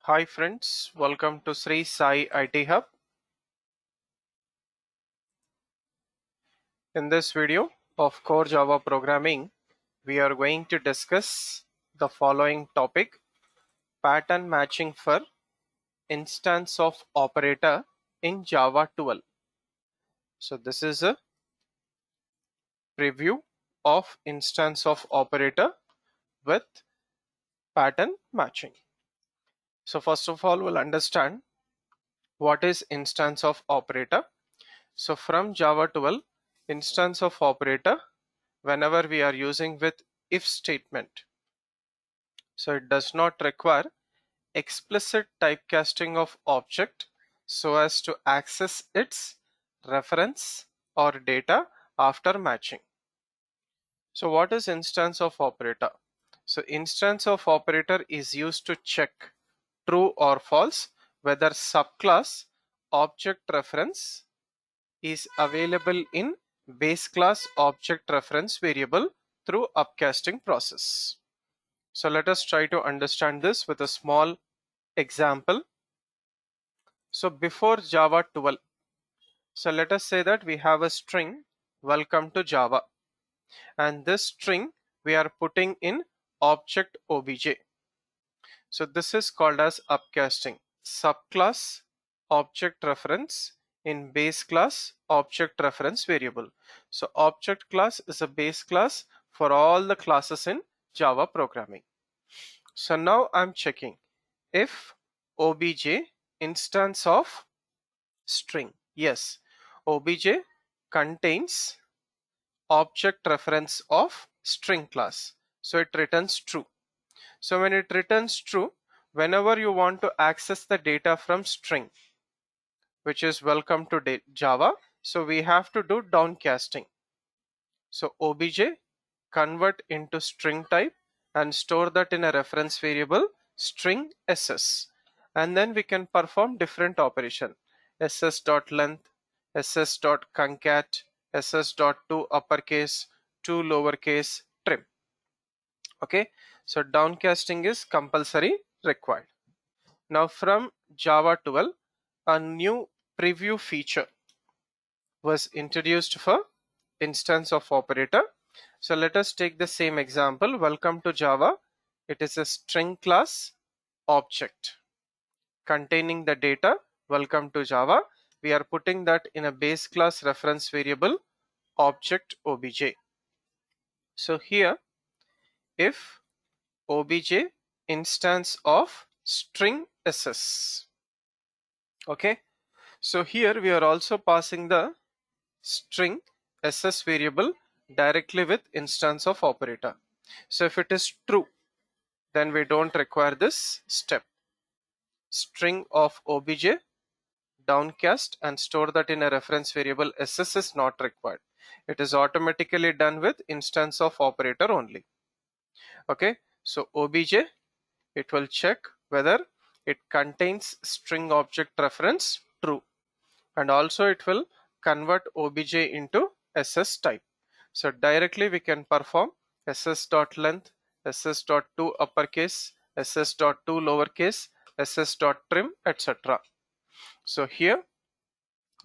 Hi friends, welcome to Sri Sai IT Hub. In this video of Core Java Programming, we are going to discuss the following topic: pattern matching for instance of operator in Java 12. So this is a preview of instance of operator with pattern matching. So first of all, we'll understand what is instance of operator. So from Java 12, instance of operator whenever we are using with if statement. So it does not require explicit typecasting of object so as to access its reference or data after matching. So what is instance of operator? So instance of operator is used to check true or false whether subclass object reference is available in base class object reference variable through upcasting process. So let us try to understand this with a small example. So before Java 12, so let us say that we have a string welcome to Java, and this string we are putting in object obj. So this is called as upcasting, subclass object reference in base class object reference variable. So object class is a base class for all the classes in Java programming. So now I'm checking if obj instance of string. Yes, obj contains object reference of string class. So it returns true. So when it returns true, whenever you want to access the data from string, which is welcome to Java, so we have to do downcasting. So obj convert into string type and store that in a reference variable string ss, and then we can perform different operation: ss.length, ss.concat, ss.to uppercase, to lowercase, trim. Okay, so downcasting is compulsory required. Now from Java 12, a new preview feature was introduced for instance of operator. So let us take the same example. Welcome to Java. It is a string class object containing the data welcome to Java. We are putting that in a base class reference variable object obj. So here if obj instance of string ss. Okay, so here we are also passing the string ss variable directly with instance of operator. So if it is true, then we don't require this step. String of obj downcast and store that in a reference variable ss is not required. It is automatically done with instance of operator only. Okay, so obj, it will check whether it contains string object reference true, and also it will convert obj into ss type. So directly we can perform ss.length, ss.to uppercase, ss.to lowercase, ss.trim, etc. So here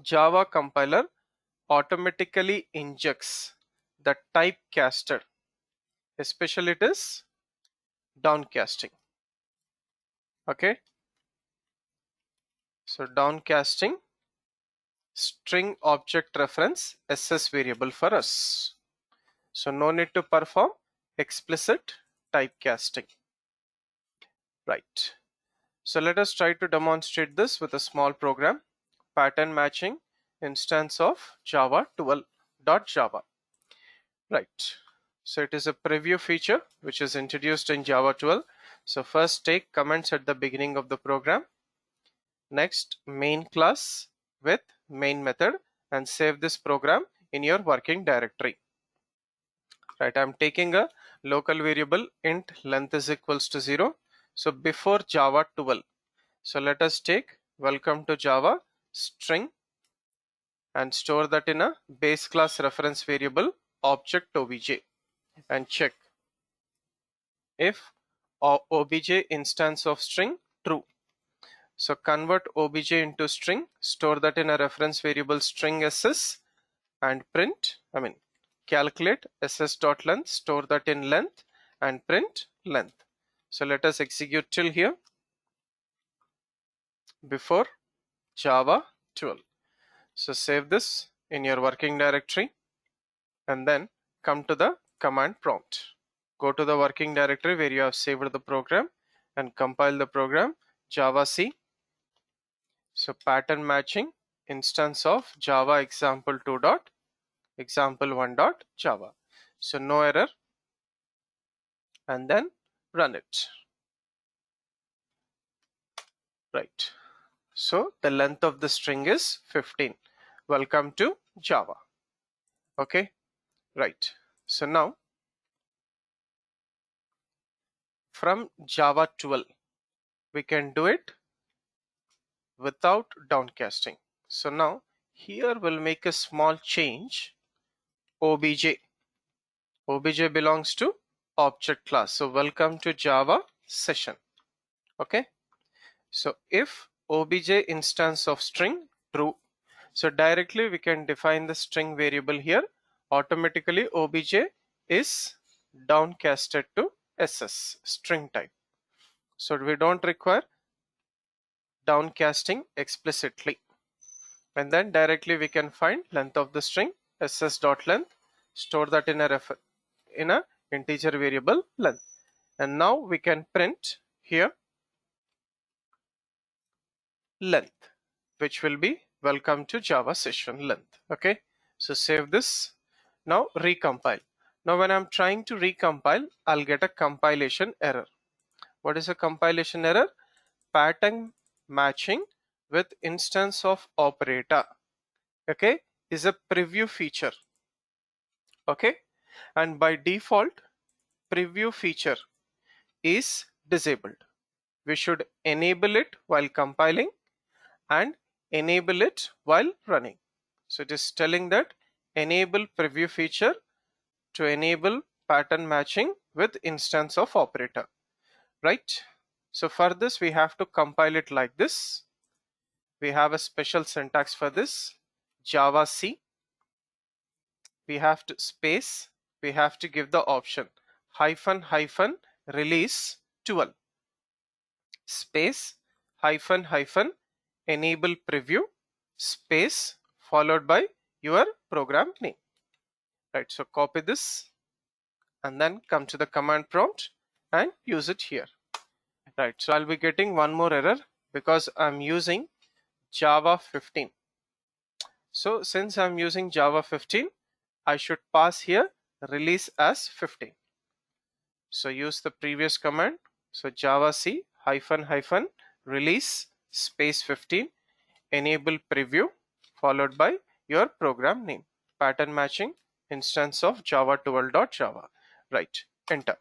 Java compiler automatically injects the type caster, especially it is downcasting. Okay, so downcasting string object reference ss variable for us. So no need to perform explicit typecasting. Right. So let us try to demonstrate this with a small program. Pattern matching instance of Java 12.java. Right. So it is a preview feature which is introduced in Java 12. So first take comments at the beginning of the program. Next main class with main method, and save this program in your working directory. Right, I'm taking a local variable int length is equals to 0. So before Java 12, so let us take welcome to Java string and store that in a base class reference variable object obj, and check if obj instance of string true. So convert obj into string, store that in a reference variable string ss, and calculate ss.length, store that in length, and print length. So let us execute till here before Java 12. So save this in your working directory and then come to the command prompt. Go to the working directory where you have saved the program and compile the program Java C. So pattern matching instance of Java example2 dot example1 dot Java. So no error, and then run it. Right. So the length of the string is 15. Welcome to Java. Okay. Right. So now from Java 12 we can do it without downcasting. So now here we'll make a small change. obj belongs to object class. So welcome to Java session. Okay. So if obj instance of string true, so directly we can define the string variable here. Automatically obj is downcasted to ss string type. So we don't require downcasting explicitly. And then directly we can find length of the string ss.length, store that in a integer variable length. And now we can print here length, which will be welcome to Java session length. Okay, so save this. Now recompile. Now when I'm trying to recompile, I'll get a compilation error. What is a compilation error? Pattern matching with instance of operator, okay, is a preview feature. Okay, and by default preview feature is disabled. We should enable it while compiling and enable it while running. So it is telling that enable preview feature to enable pattern matching with instance of operator, right? So for this we have to compile it like this. We have a special syntax for this. Java C, we have to space, we have to give the option hyphen release 12 space hyphen enable preview space followed by your program name. Right, so copy this and then come to the command prompt and use it here. Right, so I'll be getting one more error because I'm using Java 15. So since I'm using Java 15, I should pass here release as 15. So use the previous command. So Java C hyphen release space 15 enable preview followed by your program name, pattern matching instance of Java 12.java. Right, enter.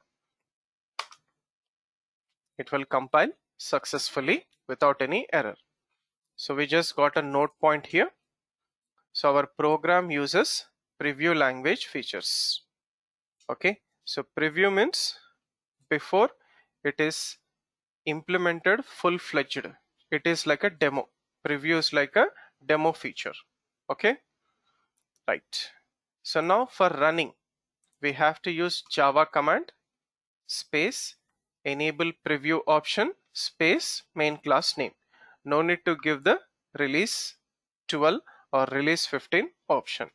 It will compile successfully without any error. So we just got a note point here. So our program uses preview language features. Okay, so preview means before it is implemented full-fledged, it is like a demo. Preview is like a demo feature. Okay, right. So now for running we have to use Java command space enable preview option space main class name. No need to give the release 12 or release 15 option.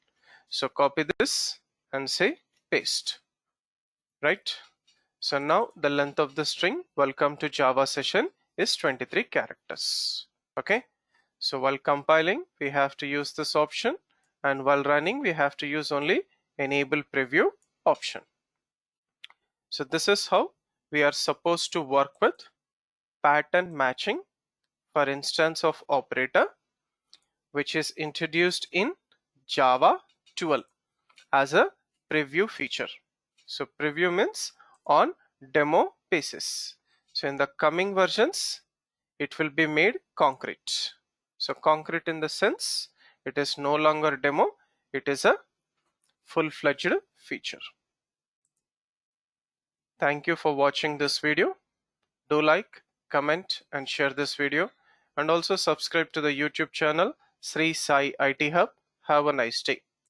So copy this and say paste. Right, so now the length of the string welcome to Java session is 23 characters. Okay, so while compiling we have to use this option, and while running we have to use only enable preview option. So this is how we are supposed to work with pattern matching for instance of operator, which is introduced in Java 12 as a preview feature. So preview means on demo basis. So in the coming versions it will be made concrete. So concrete in the sense it is no longer demo, it is a full-fledged feature. Thank you for watching this video. Do like, comment and share this video. and also subscribe to the YouTube channel Sri Sai IT Hub. Have a nice day.